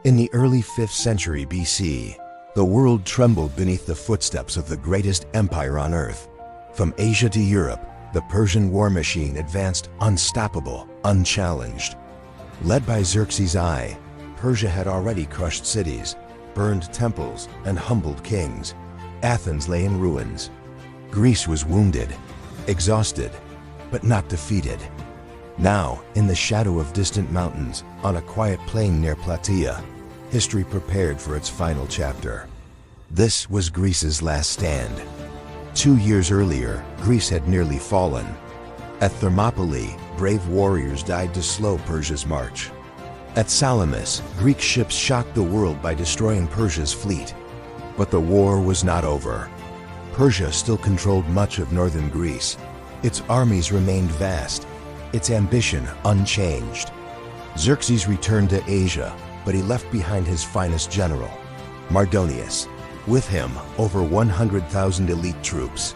In the early 5th century BC, the world trembled beneath the footsteps of the greatest empire on earth. From Asia to Europe, the Persian war machine advanced unstoppable, unchallenged. Led by Xerxes I, Persia had already crushed cities, burned temples, and humbled kings. Athens lay in ruins. Greece was wounded, exhausted, but not defeated. Now, in the shadow of distant mountains, on a quiet plain near Plataea, history prepared for its final chapter. This was Greece's last stand. 2 years earlier, Greece had nearly fallen. At Thermopylae, brave warriors died to slow Persia's march. At Salamis, Greek ships shocked the world by destroying Persia's fleet. But the war was not over. Persia still controlled much of northern Greece. Its armies remained vast, its ambition unchanged. Xerxes returned to Asia, but he left behind his finest general, Mardonius. With him, over 100,000 elite troops.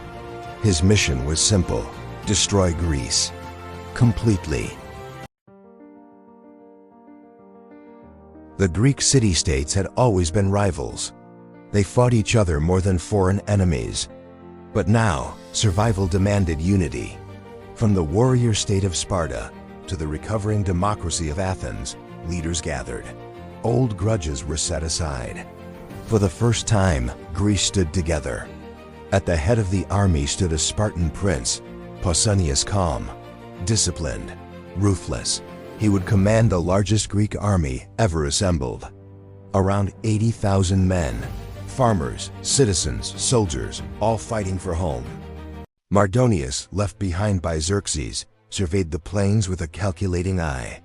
His mission was simple: destroy Greece completely. The Greek city-states had always been rivals. They fought each other more than foreign enemies. But now, survival demanded unity. From the warrior state of Sparta to the recovering democracy of Athens, leaders gathered. Old grudges were set aside. For the first time, Greece stood together. At the head of the army stood a Spartan prince, Pausanias, calm, disciplined, ruthless. He would command the largest Greek army ever assembled. Around 80,000 men, farmers, citizens, soldiers, all fighting for home. Mardonius, left behind by Xerxes, surveyed the plains with a calculating eye.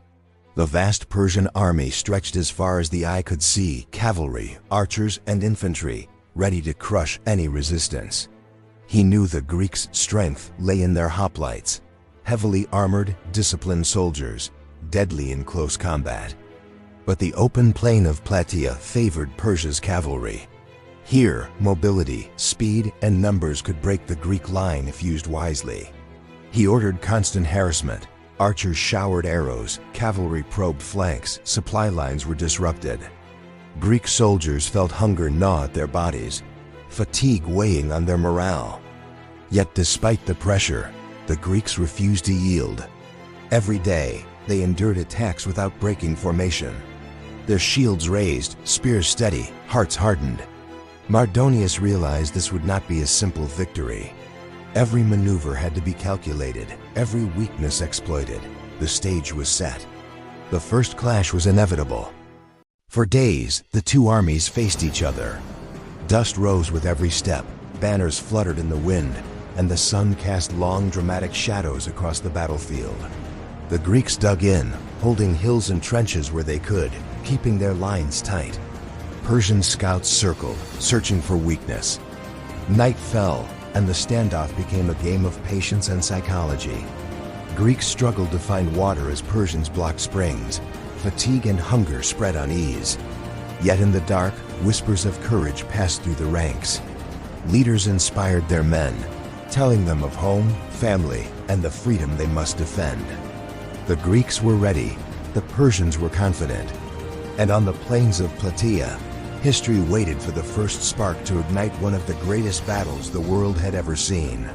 The vast Persian army stretched as far as the eye could see, cavalry, archers, and infantry, ready to crush any resistance. He knew the Greeks' strength lay in their hoplites, heavily armored, disciplined soldiers, deadly in close combat. But the open plain of Plataea favored Persia's cavalry. Here, mobility, speed, and numbers could break the Greek line if used wisely. He ordered constant harassment. Archers showered arrows, cavalry probed flanks, supply lines were disrupted. Greek soldiers felt hunger gnaw at their bodies, fatigue weighing on their morale. Yet despite the pressure, the Greeks refused to yield. Every day, they endured attacks without breaking formation. Their shields raised, spears steady, hearts hardened. Mardonius realized this would not be a simple victory. Every maneuver had to be calculated, every weakness exploited. The stage was set. The first clash was inevitable. For days, the two armies faced each other. Dust rose with every step, banners fluttered in the wind, and the sun cast long, dramatic shadows across the battlefield. The Greeks dug in, holding hills and trenches where they could, keeping their lines tight. Persian scouts circled, searching for weakness. Night fell, and the standoff became a game of patience and psychology. Greeks struggled to find water as Persians blocked springs. Fatigue and hunger spread unease. Yet in the dark, whispers of courage passed through the ranks. Leaders inspired their men, telling them of home, family, and the freedom they must defend. The Greeks were ready, the Persians were confident. And on the plains of Plataea, history waited for the first spark to ignite one of the greatest battles the world had ever seen.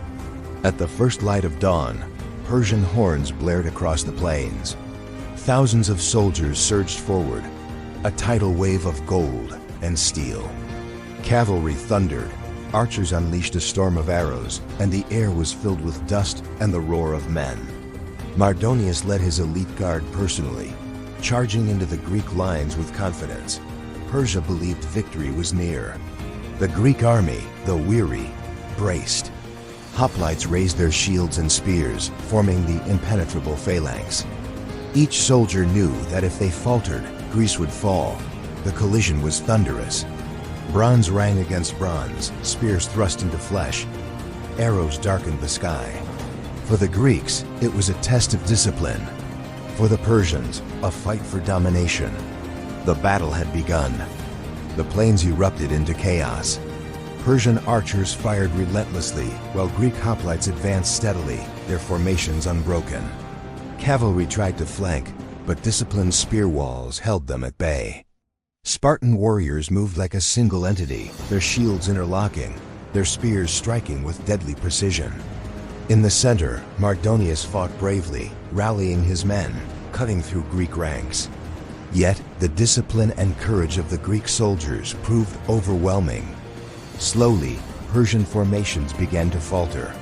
At the first light of dawn, Persian horns blared across the plains. Thousands of soldiers surged forward, a tidal wave of gold and steel. Cavalry thundered, archers unleashed a storm of arrows, and the air was filled with dust and the roar of men. Mardonius led his elite guard personally, charging into the Greek lines with confidence. Persia believed victory was near. The Greek army, though weary, braced. Hoplites raised their shields and spears, forming the impenetrable phalanx. Each soldier knew that if they faltered, Greece would fall. The collision was thunderous. Bronze rang against bronze, spears thrust into flesh. Arrows darkened the sky. For the Greeks, it was a test of discipline. For the Persians, a fight for domination. The battle had begun. The plains erupted into chaos. Persian archers fired relentlessly, while Greek hoplites advanced steadily, their formations unbroken. Cavalry tried to flank, but disciplined spear walls held them at bay. Spartan warriors moved like a single entity, their shields interlocking, their spears striking with deadly precision. In the center, Mardonius fought bravely, rallying his men, cutting through Greek ranks. Yet, the discipline and courage of the Greek soldiers proved overwhelming. Slowly, Persian formations began to falter.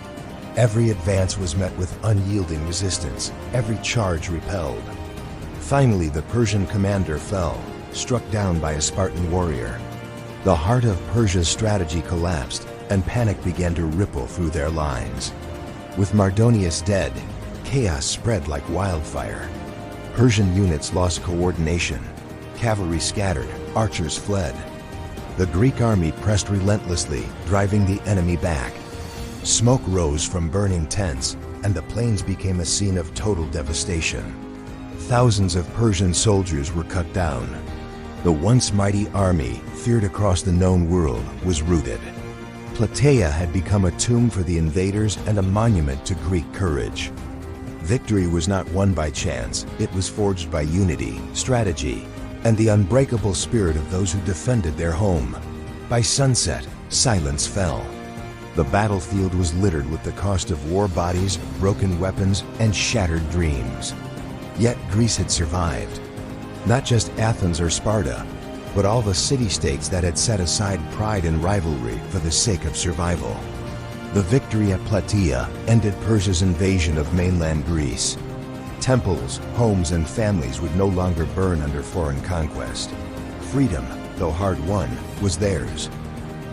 Every advance was met with unyielding resistance, every charge repelled. Finally, the Persian commander fell, struck down by a Spartan warrior. The heart of Persia's strategy collapsed, and panic began to ripple through their lines. With Mardonius dead, chaos spread like wildfire. Persian units lost coordination. Cavalry scattered, archers fled. The Greek army pressed relentlessly, driving the enemy back. Smoke rose from burning tents, and the plains became a scene of total devastation. Thousands of Persian soldiers were cut down. The once mighty army, feared across the known world, was routed. Plataea had become a tomb for the invaders and a monument to Greek courage. Victory was not won by chance, it was forged by unity, strategy, and the unbreakable spirit of those who defended their home. By sunset, silence fell. The battlefield was littered with the cost of war bodies, broken weapons, and shattered dreams. Yet Greece had survived. Not just Athens or Sparta, but all the city-states that had set aside pride and rivalry for the sake of survival. The victory at Plataea ended Persia's invasion of mainland Greece. Temples, homes, and families would no longer burn under foreign conquest. Freedom, though hard won, was theirs.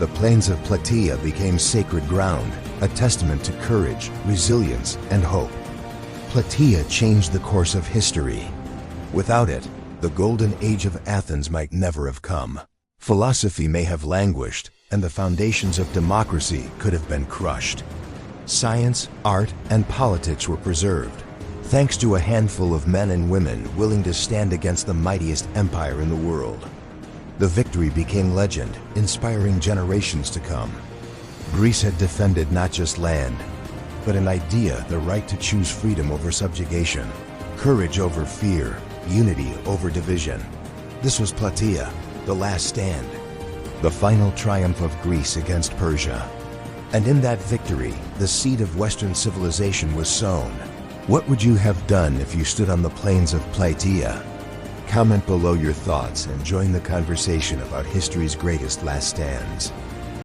The plains of Plataea became sacred ground, a testament to courage, resilience, and hope. Plataea changed the course of history. Without it, the golden age of Athens might never have come. Philosophy may have languished, and the foundations of democracy could have been crushed. Science, art, and politics were preserved, thanks to a handful of men and women willing to stand against the mightiest empire in the world. The victory became legend, inspiring generations to come. Greece had defended not just land, but an idea: the right to choose freedom over subjugation, courage over fear, unity over division. This was Plataea, the last stand, the final triumph of Greece against Persia. And in that victory, the seed of Western civilization was sown. What would you have done if you stood on the plains of Plataea? Comment below your thoughts and join the conversation about history's greatest last stands.